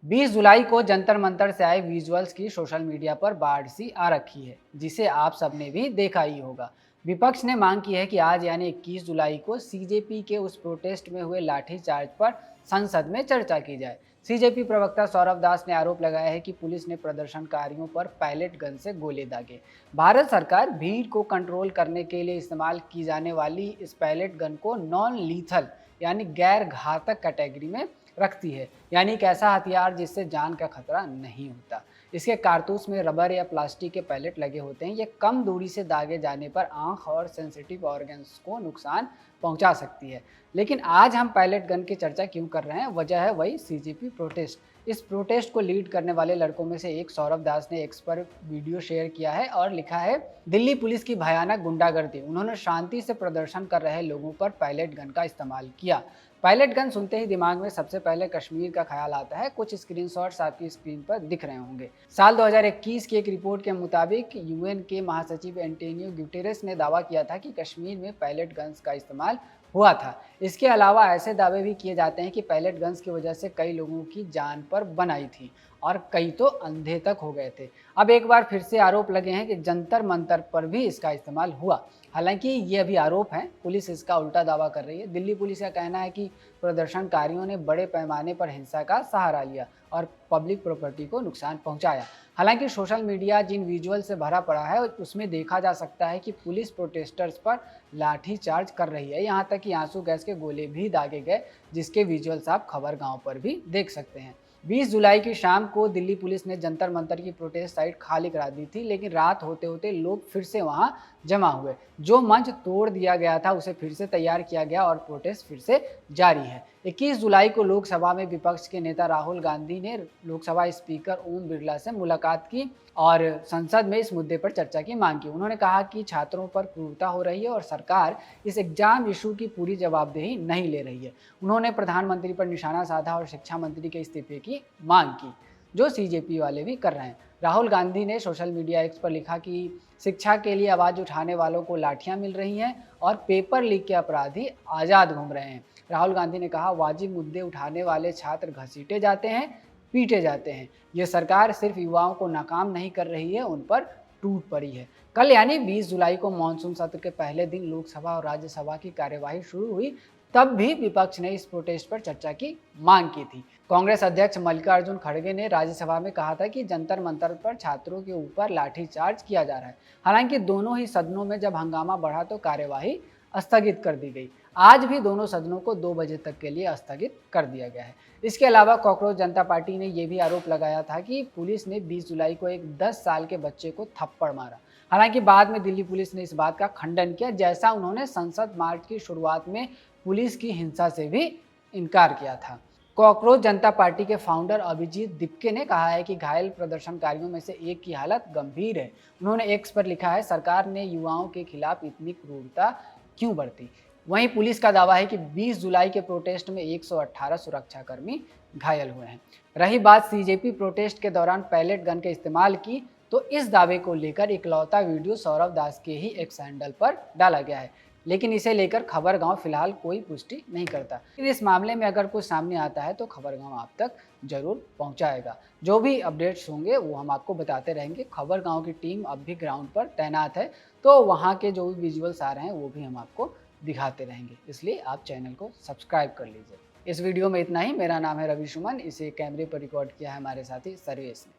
20 जुलाई को जंतर मंतर से आए विजुअल्स की सोशल मीडिया पर बाढ़ सी आ रखी है, जिसे आप सबने भी देखा ही होगा। विपक्ष ने मांग की है कि आज यानी 21 जुलाई को सीजेपी के उस प्रोटेस्ट में हुए लाठीचार्ज पर संसद में चर्चा की जाए। सीजेपी प्रवक्ता सौरभ दास ने आरोप लगाया है कि पुलिस ने प्रदर्शनकारियों पर पैलेट गन से गोले दागे। भारत सरकार भीड़ को कंट्रोल करने के लिए इस्तेमाल की जाने वाली इस पैलेट गन को नॉन लीथल यानी गैर घातक कैटेगरी में रखती है, यानी एक ऐसा हथियार जिससे जान का खतरा नहीं होता। इसके कारतूस में रबर या प्लास्टिक के पैलेट लगे होते हैं। ये कम दूरी से दागे जाने पर आंख और सेंसिटिव ऑर्गन्स को नुकसान पहुंचा सकती है। लेकिन आज हम पैलेट गन की चर्चा क्यों कर रहे हैं? वजह है वही सीजेपी प्रोटेस्ट। इस प्रोटेस्ट को लीड करने वाले लड़कों में से एक सौरभ दास ने एक्स पर वीडियो शेयर किया है और लिखा है, दिल्ली पुलिस की भयानक गुंडागर्दी, उन्होंने शांति से प्रदर्शन कर रहे लोगों पर पैलेट गन का इस्तेमाल किया। पायलट गन सुनते ही दिमाग में सबसे पहले कश्मीर का ख्याल आता है। कुछ स्क्रीनशॉट्स आपकी स्क्रीन पर दिख रहे होंगे। साल 2021 की एक रिपोर्ट के मुताबिक यूएन के महासचिव एंटोनियो गुटेरेस ने दावा किया था कि कश्मीर में पायलट गन्स का इस्तेमाल हुआ था। इसके अलावा ऐसे दावे भी किए जाते हैं कि पायलट गन्स की वजह से कई लोगों की जान पर बन आई थी और कई तो अंधे तक हो गए थे। अब एक बार फिर से आरोप लगे हैं कि जंतर मंतर पर भी इसका इस्तेमाल हुआ। हालांकि ये अभी आरोप हैं, पुलिस इसका उल्टा दावा कर रही है। दिल्ली पुलिस का कहना है कि प्रदर्शनकारियों ने बड़े पैमाने पर हिंसा का सहारा लिया और पब्लिक प्रॉपर्टी को नुकसान पहुंचाया। हालांकि सोशल मीडिया जिन विजुअल से भरा पड़ा है उसमें देखा जा सकता है कि पुलिस प्रोटेस्टर्स पर लाठीचार्ज कर रही है। यहाँ तक कि आंसू गैस के गोले भी दागे गए, जिसके विजुअल्स आप खबर गांव पर भी देख सकते हैं। 20 जुलाई की शाम को दिल्ली पुलिस ने जंतर मंतर की प्रोटेस्ट साइट खाली करा दी थी, लेकिन रात होते होते लोग फिर से वहां जमा हुए। जो मंच तोड़ दिया गया था उसे फिर से तैयार किया गया और प्रोटेस्ट फिर से जारी है। 21 जुलाई को लोकसभा में विपक्ष के नेता राहुल गांधी ने लोकसभा स्पीकर ओम बिरला से मुलाकात की और संसद में इस मुद्दे पर चर्चा की मांग की। उन्होंने कहा कि छात्रों पर क्रूरता हो रही है और सरकार इस एग्जाम इशू की पूरी जवाबदेही नहीं ले रही है। उन्होंने प्रधानमंत्री पर निशाना साधा और शिक्षा मंत्री के इस्तीफे की मांग की, जो सीजेपी वाले भी कर रहे हैं। राहुल गांधी ने सोशल मीडिया एक्स पर लिखा कि शिक्षा के लिए आवाज़ उठाने वालों को लाठियां मिल रही हैं और पेपर लीक के अपराधी आज़ाद घूम रहे हैं। राहुल गांधी ने कहा, वाजिब मुद्दे उठाने वाले छात्र घसीटे जाते हैं, पीटे जाते हैं। ये सरकार सिर्फ युवाओं को नाकाम नहीं कर रही है, उन पर टूट पड़ी है। कल यानी 20 जुलाई को मानसून सत्र के पहले दिन लोकसभा और राज्यसभा की कार्यवाही शुरू हुई। तब भी विपक्ष ने इस प्रोटेस्ट पर चर्चा की मांग की थी। कांग्रेस अध्यक्ष मल्लिकार्जुन खड़गे ने राज्यसभा में कहा था कि जंतर मंतर पर छात्रों के ऊपर लाठीचार्ज किया जा रहा है। हालांकि दोनों ही सदनों में जब हंगामा बढ़ा तो कार्यवाही स्थगित कर दी गई। आज भी दोनों सदनों को 2 बजे तक के लिए स्थगित कर दिया गया है। इसके अलावा कॉकरोच जनता पार्टी ने यह भी आरोप लगाया था कि पुलिस ने 20 जुलाई को एक 10 साल के बच्चे को थप्पड़ मारा। हालांकि बाद में दिल्ली पुलिस ने इस बात का खंडन किया, जैसा उन्होंने संसद मार्च की शुरुआत में पुलिस की हिंसा से भी इनकार किया था। कॉकरोच जनता पार्टी के फाउंडर अभिजीत दिपके ने कहा है कि घायल प्रदर्शनकारियों में से एक की हालत गंभीर है। उन्होंने एक्स पर लिखा है, सरकार ने युवाओं के खिलाफ इतनी क्रूरता क्यों बरती। वहीं पुलिस का दावा है कि 20 जुलाई के प्रोटेस्ट में 118 सुरक्षाकर्मी घायल हुए हैं। रही बात सीजेपी प्रोटेस्ट के दौरान पैलेट गन के इस्तेमाल की, तो इस दावे को लेकर इकलौता वीडियो सौरभ दास के ही एक्स हैंडल पर डाला गया है, लेकिन इसे लेकर खबर गांव फिलहाल कोई पुष्टि नहीं करता। इस मामले में अगर कुछ सामने आता है तो खबर गांव आप तक जरूर पहुंचाएगा। जो भी अपडेट्स होंगे वो हम आपको बताते रहेंगे। खबर गांव की टीम अब भी ग्राउंड पर तैनात है, तो वहां के जो भी विजुअल्स आ रहे हैं वो भी हम आपको दिखाते रहेंगे। इसलिए आप चैनल को सब्सक्राइब कर लीजिए। इस वीडियो में इतना ही। मेरा नाम है रवि सुमन। इसे कैमरे पर रिकॉर्ड किया है हमारे साथी सर्वेश ने।